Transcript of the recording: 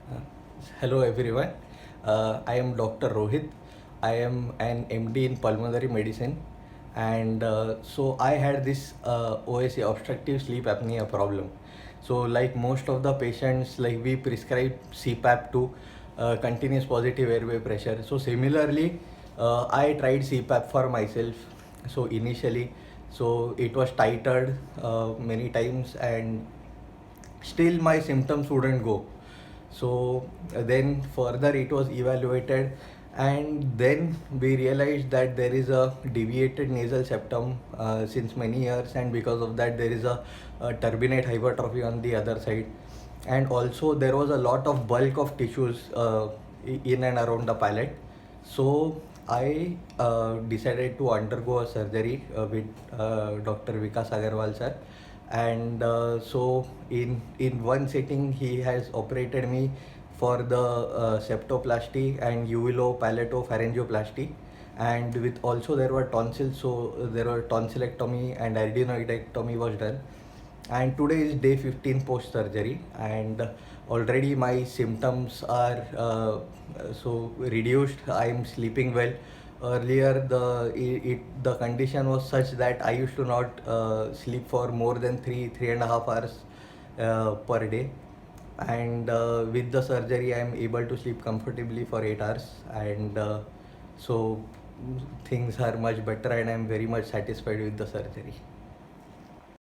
Uh, Hello everyone. I am Dr. Rohit. I am an MD in pulmonary medicine, and so I had this OSA, obstructive sleep apnea problem. So like most of the patients, like we prescribe CPAP to continuous positive airway pressure. So similarly, I tried CPAP for myself. So initially, so it was titrated many times, and still my symptoms wouldn't go. So then further it was evaluated, and then we realized that there is a deviated nasal septum since many years, and because of that there is a turbinate hypertrophy on the other side, and also there was a lot of bulk of tissues in and around the palate. So I decided to undergo a surgery with Dr. Vikas Agarwal sir, and so in one sitting he has operated me for the septoplasty and uvulo-palatopharyngoplasty, and with also there were tonsils, so there were tonsillectomy and adenoidectomy was done. And today is day 15 post surgery, and already my symptoms are so reduced. I am sleeping well. Earlier the condition was such that I used to not sleep for more than 3.5 hours per day, and with the surgery I am able to sleep comfortably for 8 hours, and so things are much better, and I am very much satisfied with the surgery.